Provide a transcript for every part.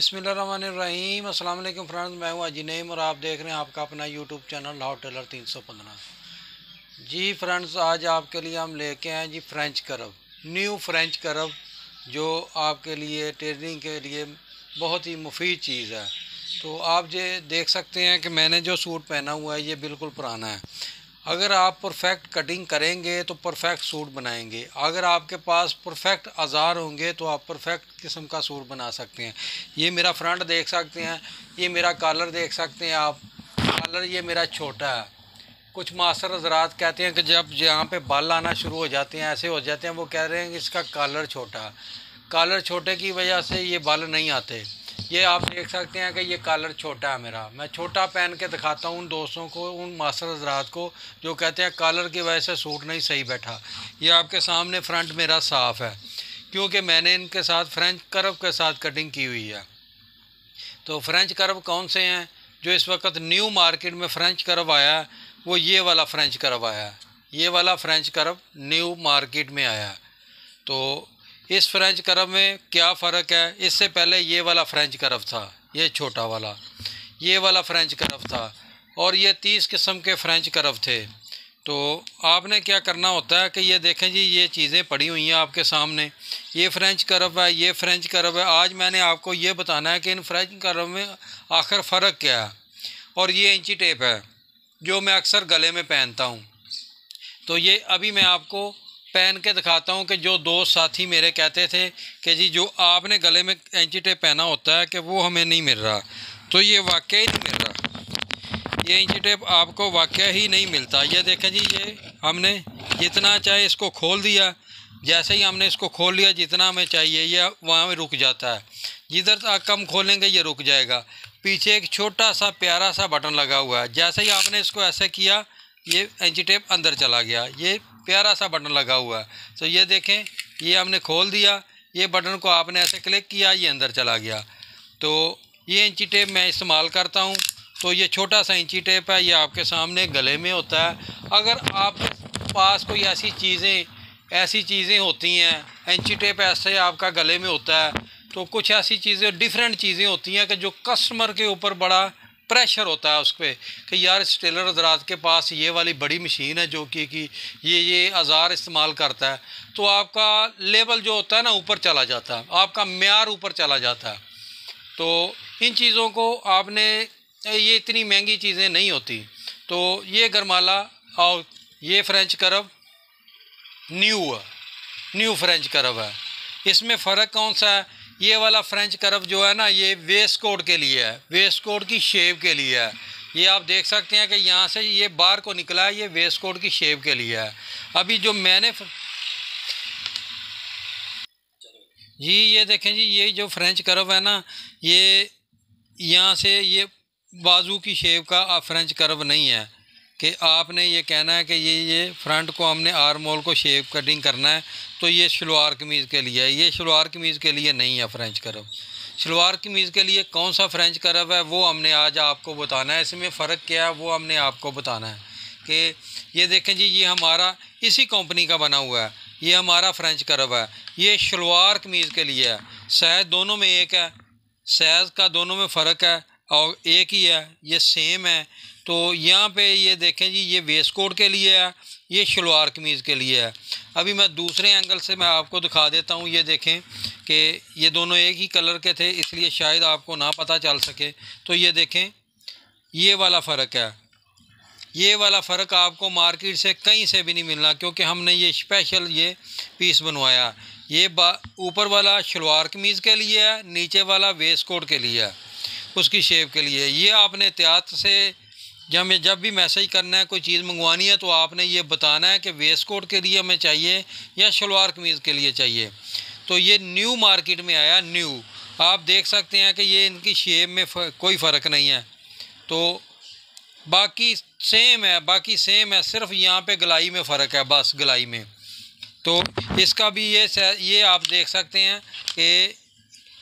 बिस्मिल्लाहिर्रहमानिर्रहीम। अस्सलाम वालेकुम फ्रेंड्स, मैं हूं अजी नईम और आप देख रहे हैं आपका अपना यूट्यूब चैनल लाहौर टेलर 315। जी फ्रेंड्स, आज आपके लिए हम लेके आए जी French curve, new French curve, जो आपके लिए टेलरिंग के लिए बहुत ही मुफीद चीज़ है। तो आप ये देख सकते हैं कि मैंने जो सूट पहना हुआ है ये बिल्कुल पुराना है। अगर आप परफेक्ट कटिंग करेंगे तो परफेक्ट सूट बनाएंगे। अगर आपके पास परफेक्ट औजार होंगे तो आप परफेक्ट किस्म का सूट बना सकते हैं। ये मेरा फ्रंट देख सकते हैं, ये मेरा कॉलर देख सकते हैं आप। कॉलर ये मेरा छोटा है। कुछ मास्टर हजरात कहते हैं कि जब यहाँ पे बाल आना शुरू हो जाते हैं, ऐसे हो जाते हैं, वो कह रहे हैं कि इसका कॉलर छोटा है। कॉलर छोटे की वजह से ये बाल नहीं आते। ये आप देख सकते हैं कि ये कॉलर छोटा है मेरा। मैं छोटा पहन के दिखाता हूँ उन दोस्तों को, उन मास्टर हजरात को जो कहते हैं कॉलर की वजह से सूट नहीं सही बैठा। ये आपके सामने फ्रंट मेरा साफ़ है, क्योंकि मैंने इनके साथ फ्रेंच कर्व के साथ कटिंग की हुई है। तो फ्रेंच कर्व कौन से हैं जो इस वक्त न्यू मार्केट में फ्रेंच कर्व आया है? वो ये वाला फ्रेंच कर्व आया है। ये वाला फ्रेंच कर्व न्यू मार्केट में आया है। तो इस फ्रेंच कर्व में क्या फ़र्क है? इससे पहले ये वाला फ्रेंच कर्व था, ये छोटा वाला, ये वाला फ्रेंच कर्व था, और ये 30 किस्म के फ्रेंच कर्व थे। तो आपने क्या करना होता है कि ये देखें जी, ये चीज़ें पड़ी हुई हैं आपके सामने। ये फ्रेंच कर्व है, ये फ्रेंच कर्व है। आज मैंने आपको ये बताना है कि इन फ्रेंच कर्व में आखिर फ़र्क क्या है। और ये इंची टेप है जो मैं अक्सर गले में पहनता हूँ। तो ये अभी मैं आपको पहन के दिखाता हूँ कि जो दोस्त साथी मेरे कहते थे कि जी जो आपने गले में इंची टेप पहना होता है कि वो हमें नहीं मिल रहा, तो ये वाकई नहीं मिल रहा। ये इंची टेप आपको वाकई ही नहीं मिलता। ये देखें जी, ये हमने जितना चाहे इसको खोल दिया, जैसे ही हमने इसको खोल लिया जितना हमें चाहिए ये वहाँ रुक जाता है। जिधर तक कम खोलेंगे ये रुक जाएगा। पीछे एक छोटा सा प्यारा सा बटन लगा हुआ है, जैसे ही आपने इसको ऐसे किया ये इंची टेप अंदर चला गया। ये प्यारा सा बटन लगा हुआ है। तो ये देखें, ये हमने खोल दिया, ये बटन को आपने ऐसे क्लिक किया, ये अंदर चला गया। तो ये इंची टेप मैं इस्तेमाल करता हूँ। तो ये छोटा सा इंची टेप है, ये आपके सामने गले में होता है। अगर आपके पास कोई ऐसी चीज़ें होती हैं, इंची टेप ऐसे आपका गले में होता है, तो कुछ ऐसी चीज़ें डिफरेंट चीज़ें होती हैं कि जो कस्टमर के ऊपर बड़ा प्रेशर होता है उस पर कि यार इस टेलर हजरात के पास ये वाली बड़ी मशीन है जो कि ये औजार इस्तेमाल करता है, तो आपका लेवल जो होता है ना ऊपर चला जाता है, आपका म्यार ऊपर चला जाता है। तो इन चीज़ों को आपने, ये इतनी महंगी चीज़ें नहीं होती। तो ये गरमाला और ये French curve new French curve है। इसमें फ़र्क कौन सा है? ये वाला फ्रेंच कर्व जो है ना, ये वेस्ट कोट के लिए है, वेस्ट कोट की शेप के लिए है। ये आप देख सकते हैं कि यहाँ से ये बार को निकला है, ये वेस्ट कोट की शेप के लिए है। अभी जो मैंने जी, ये देखें जी, ये जो फ्रेंच कर्व है ना, ये यहाँ से ये बाजू की शेप का फ्रेंच कर्व नहीं है कि आपने ये कहना है कि ये फ्रंट को हमने आर्म होल को शेप कटिंग करना है तो ये शलवार कमीज़ के लिए है। ये शलवार कमीज़ के लिए नहीं है फ्रेंच कर्व। शलवार कमीज़ के लिए कौन सा फ्रेंच कर्व है वो हमने आज आपको बताना है। इसमें फ़र्क क्या है वो हमने आपको बताना है कि ये देखें जी, ये हमारा इसी कंपनी का बना हुआ है, ये हमारा फ्रेंच कर्व है। ये शलवार कमीज़ के लिए है। साइज़ दोनों में एक है, साइज़ का दोनों में फ़र्क है और एक ही है, ये सेम है। तो यहाँ पे ये देखें जी, ये वेस्ट कोट के लिए है, ये शलवार कमीज़ के लिए है। अभी मैं दूसरे एंगल से मैं आपको दिखा देता हूँ। ये देखें कि ये दोनों एक ही कलर के थे, इसलिए शायद आपको ना पता चल सके। तो ये देखें, ये वाला फ़र्क है। ये वाला फ़र्क आपको मार्केट से कहीं से भी नहीं मिलना, क्योंकि हमने ये स्पेशल ये पीस बनवाया। ये ऊपर वाला शलवार कमीज़ के लिए है, नीचे वाला वेस्ट कोट के लिए है, उसकी शेप के लिए। ये आपने एहतियात से जब भी मैसेज करना है, कोई चीज़ मंगवानी है, तो आपने ये बताना है कि वेस्ट कोट के लिए हमें चाहिए या शलवार कमीज़ के लिए चाहिए। तो ये न्यू मार्केट में आया, न्यू। आप देख सकते हैं कि ये इनकी शेप में कोई फ़र्क नहीं है। तो बाकी सेम है, सिर्फ यहाँ पे गलाई में फ़र्क है, बस गलाई में। तो इसका भी ये आप देख सकते हैं कि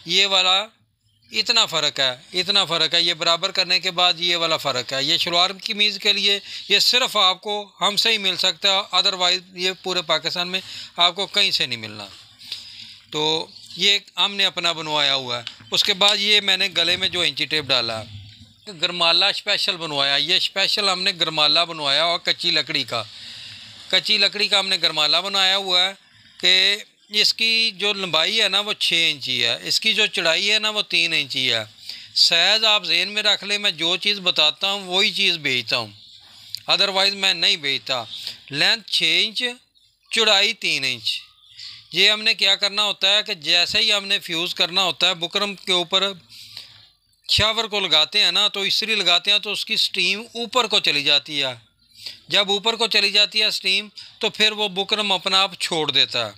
ये वाला इतना फ़र्क है, ये बराबर करने के बाद ये वाला फ़र्क है। ये शलवार कमीज़ के लिए ये सिर्फ आपको हमसे ही मिल सकता है, अदरवाइज़ ये पूरे पाकिस्तान में आपको कहीं से नहीं मिलना। तो ये हमने अपना बनवाया हुआ है। उसके बाद ये मैंने गले में जो इंची टेप डाला, गरमाला स्पेशल बनवाया। ये स्पेशल हमने गरमाला बनवाया और कच्ची लकड़ी का हमने गरमाला बनाया हुआ है कि इसकी जो लंबाई है ना वो 6 इंची है, इसकी जो चौड़ाई है ना वो 3 इंची है। साइज़ आप ज़हन में रख लें, मैं जो चीज़ बताता हूँ वही चीज़ बेचता हूँ, अदरवाइज़ मैं नहीं बेचता। लेंथ 6 इंच, चौड़ाई 3 इंच। ये हमने क्या करना होता है कि जैसे ही हमने फ्यूज़ करना होता है, बुकरम के ऊपर शावर को लगाते हैं ना, तो इस्त्री लगाते हैं तो उसकी स्टीम ऊपर को चली जाती है। जब ऊपर को चली जाती है स्टीम, तो फिर वो बुकरम अपना आप छोड़ देता है।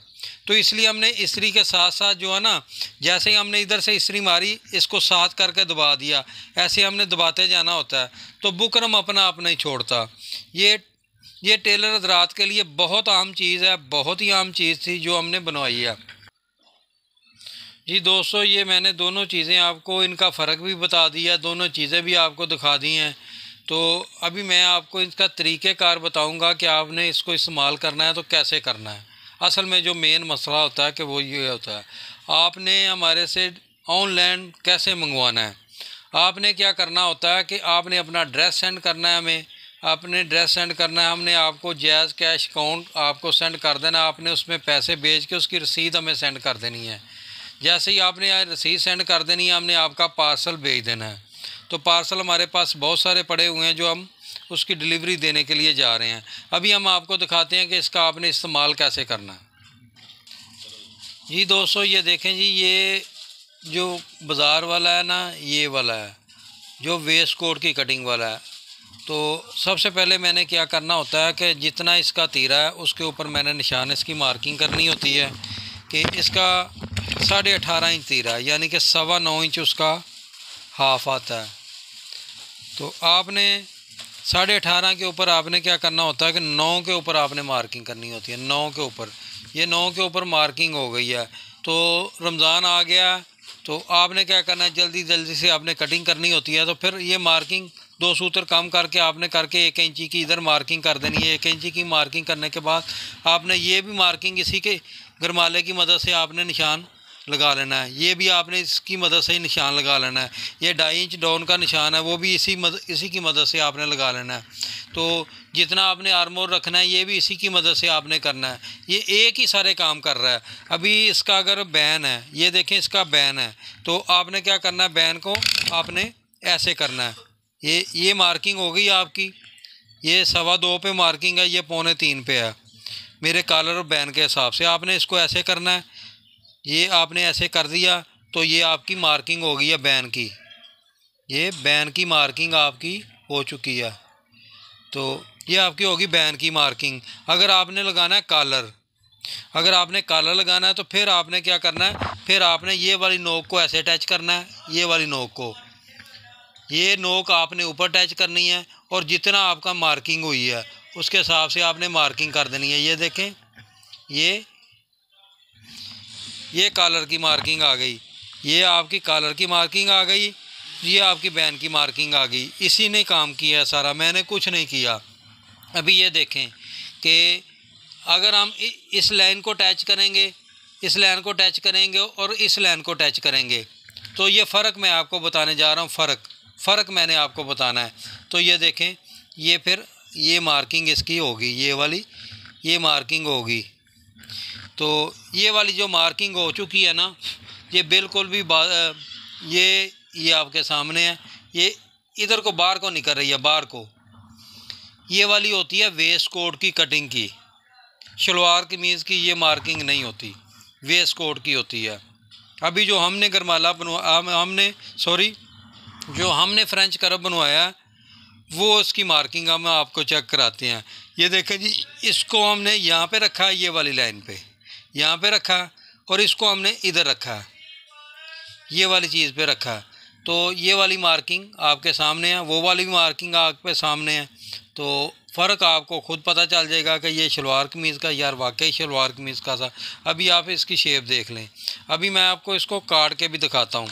तो इसलिए हमने इस्त्री के साथ साथ जो है ना, जैसे ही हमने इधर से इस्त्री मारी, इसको साथ करके दबा दिया, ऐसे हमने दबाते जाना होता है, तो बुकरम अपना आप नहीं छोड़ता। ये टेलर हज़रात के लिए बहुत आम चीज़ है, बहुत ही आम चीज़ थी जो हमने बनवाई है। जी दोस्तों, ये मैंने दोनों चीज़ें आपको इनका फ़र्क भी बता दिया, दोनों चीज़ें भी आपको दिखा दी हैं। तो अभी मैं आपको इसका तरीक़ेकार बताऊंगा कि आपने इसको इस्तेमाल करना है तो कैसे करना है। असल में जो मेन मसला होता है कि वो ये होता है, आपने हमारे से ऑनलाइन कैसे मंगवाना है। आपने क्या करना होता है कि आपने अपना एड्रेस सेंड करना है, हमें आपने एड्रेस सेंड करना है, हमने आपको जैज़ कैश अकाउंट आपको सेंड कर देना, आपने उसमें पैसे भेज के उसकी रसीद हमें सेंड कर देनी है। जैसे ही आपने रसीद सेंड कर देनी है, हमने आपका पार्सल भेज देना है। तो पार्सल हमारे पास बहुत सारे पड़े हुए हैं जो हम उसकी डिलीवरी देने के लिए जा रहे हैं। अभी हम आपको दिखाते हैं कि इसका आपने इस्तेमाल कैसे करना है। जी दोस्तों, ये देखें जी, ये जो बाज़ार वाला है ना, ये वाला है जो वेस्ट कोट की कटिंग वाला है। तो सबसे पहले मैंने क्या करना होता है कि जितना इसका तीरा है उसके ऊपर मैंने निशान इसकी मार्किंग करनी होती है कि इसका 18.5 इंच तीरा है, यानी कि 9.25 इंच उसका हाफ आता है। तो आपने 18.5 के ऊपर आपने क्या करना होता है कि 9 के ऊपर आपने मार्किंग करनी होती है। 9 के ऊपर, ये 9 के ऊपर मार्किंग हो गई है। तो रमज़ान आ गया, तो आपने क्या करना है, जल्दी जल्दी से आपने कटिंग करनी होती है। तो फिर ये मार्किंग 2 सूत्र कम करके आपने करके 1 इंची की इधर मार्किंग कर देनी है। 1 इंची की मार्किंग करने के बाद आपने ये भी मार्किंग इसी के गरमाले की मदद से आपने निशान लगा लेना है। ये भी आपने इसकी मदद से ही निशान लगा लेना है। ये 2.5 इंच डाउन का निशान है, वो भी इसी की मदद से आपने लगा लेना है। तो जितना आपने आर्मोर रखना है ये भी इसी की मदद से आपने करना है। ये एक ही सारे काम कर रहा है। अभी इसका अगर बैन है, ये देखें इसका बैन है, तो आपने क्या करना है, बैन को आपने ऐसे करना है। ये मार्किंग हो गई आपकी, ये 2.25 पे मार्किंग है, ये 2.25 पे है मेरे कॉलर और बैन के हिसाब से। आपने इसको ऐसे करना है, ये आपने ऐसे कर दिया तो ये आपकी मार्किंग हो गई है बैन की। ये बैन की मार्किंग आपकी हो चुकी है। तो ये आपकी होगी बैन की मार्किंग। अगर आपने लगाना है कॉलर, अगर आपने कॉलर लगाना है तो फिर आपने क्या करना है, फिर आपने ये वाली नोक को ऐसे अटैच करना है। ये वाली नोक को, ये नोक आपने ऊपर अटैच करनी है और जितना आपका मार्किंग हुई है उसके हिसाब से आपने मार्किंग कर देनी है। ये देखें, ये कॉलर की मार्किंग आ गई, ये आपकी कॉलर की मार्किंग आ गई, ये आपकी बैन की मार्किंग आ गई। इसी ने काम किया है सारा, मैंने कुछ नहीं किया। अभी ये देखें कि अगर हम इस लाइन को अटैच करेंगे, इस लाइन को अटैच करेंगे और इस लाइन को अटैच करेंगे, तो ये फ़र्क मैं आपको बताने जा रहा हूँ। फ़र्क मैंने आपको बताना है। तो ये देखें, ये फिर ये मार्किंग इसकी होगी, ये वाली ये मार्किंग होगी। तो ये वाली जो मार्किंग हो चुकी है ना, ये बिल्कुल भी ये आपके सामने है, ये इधर को बाहर को निकल रही है, बाहर को। ये वाली होती है वेस्ट कोट की कटिंग की, शलवार कमीज़ की ये मार्किंग नहीं होती, वेस्ट कोट की होती है। अभी जो हमने गरमाला जो हमने फ्रेंच करब बनवाया वो उसकी मार्किंग हम आपको चेक कराते हैं। ये देखें जी, इसको हमने यहाँ पे रखा है, ये वाली लाइन पे यहाँ पे रखा, और इसको हमने इधर रखा है, ये वाली चीज़ पे रखा है। तो ये वाली मार्किंग आपके सामने है, वो वाली मार्किंग आपके सामने है। तो फ़र्क आपको खुद पता चल जाएगा कि ये शलवार कमीज़ का यार वाकई शलवार कमीज़ का था। अभी आप इसकी शेप देख लें। अभी मैं आपको इसको काट के भी दिखाता हूँ।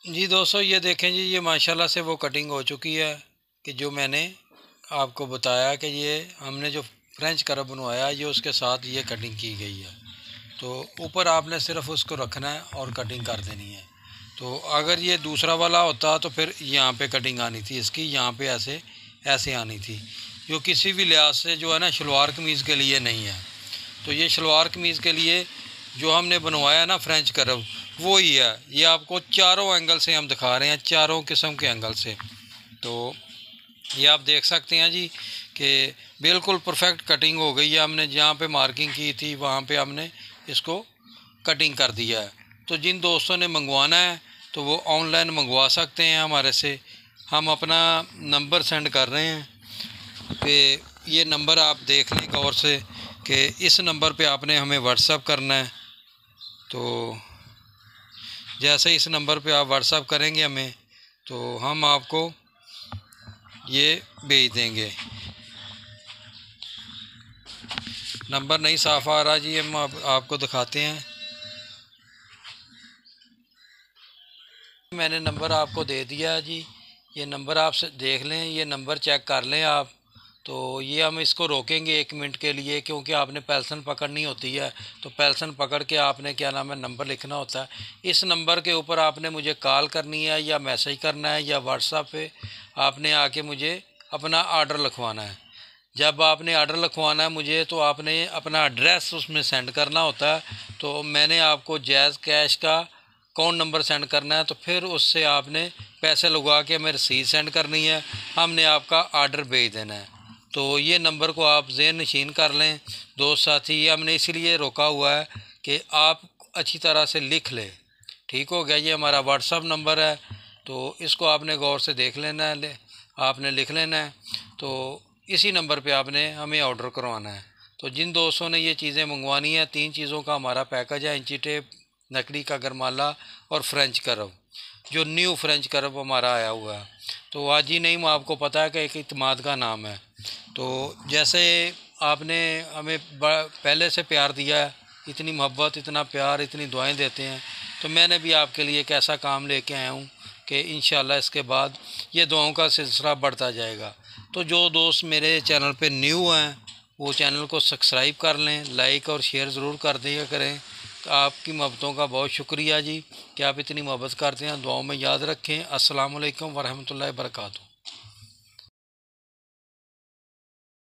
जी दोस्तों, ये देखें जी, ये माशाल्लाह से वो कटिंग हो चुकी है कि जो मैंने आपको बताया कि ये हमने जो फ्रेंच करब बनवाया ये उसके साथ ये कटिंग की गई है। तो ऊपर आपने सिर्फ उसको रखना है और कटिंग कर देनी है। तो अगर ये दूसरा वाला होता तो फिर यहाँ पे कटिंग आनी थी इसकी, यहाँ पे ऐसे आनी थी, जो किसी भी लिहाज से जो है ना शलवार कमीज़ के लिए नहीं है। तो ये शलवार कमीज़ के लिए जो हमने बनवाया ना फ्रेंच कर्व, वो ही है। ये आपको चारों एंगल से हम दिखा रहे हैं, चारों किस्म के एंगल से। तो ये आप देख सकते हैं जी कि बिल्कुल परफेक्ट कटिंग हो गई है। हमने जहाँ पे मार्किंग की थी वहाँ पे हमने इसको कटिंग कर दिया है। तो जिन दोस्तों ने मंगवाना है तो वो ऑनलाइन मंगवा सकते हैं हमारे से। हम अपना नंबर सेंड कर रहे हैं कि ये नंबर आप देख लें गौर से कि इस नंबर पे आपने हमें व्हाट्सअप करना है। तो जैसे इस नंबर पे आप व्हाट्सअप करेंगे हमें, तो हम आपको ये भेज देंगे। नंबर नहीं साफ़ आ रहा जी, हम आपको दिखाते हैं। मैंने नंबर आपको दे दिया है जी, ये नंबर आप देख लें, ये नंबर चेक कर लें आप। तो ये हम इसको रोकेंगे 1 मिनट के लिए, क्योंकि आपने पेल्सन पकड़नी होती है। तो पेल्सन पकड़ के आपने क्या नाम है नंबर लिखना होता है। इस नंबर के ऊपर आपने मुझे कॉल करनी है या मैसेज करना है या व्हाट्सएप पे आपने आके मुझे अपना आर्डर लिखवाना है। जब आपने आर्डर लिखवाना है मुझे, तो आपने अपना एड्रेस उसमें सेंड करना होता है। तो मैंने आपको जैज़ कैश का अकाउंट नंबर सेंड करना है, तो फिर उससे आपने पैसे लगवा के हमें रसीद सेंड करनी है, हमने आपका आर्डर भेज देना है। तो ये नंबर को आप ज़हन नशीन कर लें दोस्त साथी। ये हमने इसलिए रोका हुआ है कि आप अच्छी तरह से लिख लें। ठीक हो गया, ये हमारा व्हाट्सअप नंबर है। तो इसको आपने गौर से देख लेना है, आपने लिख लेना है। तो इसी नंबर पे आपने हमें ऑर्डर करवाना है। तो जिन दोस्तों ने ये चीज़ें मंगवानी है, 3 चीज़ों का हमारा पैकेज है, इंची टेप, लकड़ी का गरमाला और फ्रेंच कर्व, जो न्यू फ्रेंच कर्व हमारा आया हुआ है। तो आज ही नहीं, आपको पता है कि एक इत्माद का नाम है। तो जैसे आपने हमें पहले से प्यार दिया है, इतनी मोहब्बत, इतना प्यार, इतनी दुआएं देते हैं, तो मैंने भी आपके लिए एक ऐसा काम लेके आया हूँ कि इंशाल्लाह इसके बाद ये दुआओं का सिलसिला बढ़ता जाएगा। तो जो दोस्त मेरे चैनल पे न्यू हैं वो चैनल को सब्सक्राइब कर लें, लाइक और शेयर ज़रूर कर दिया करें। आपकी मोहब्बतों का बहुत शुक्रिया जी कि आप इतनी मोहब्बत करते हैं। दुआओं में याद रखें। अस्सलाम वालेकुम वरहमतुल्लाहि वबरकातुहू।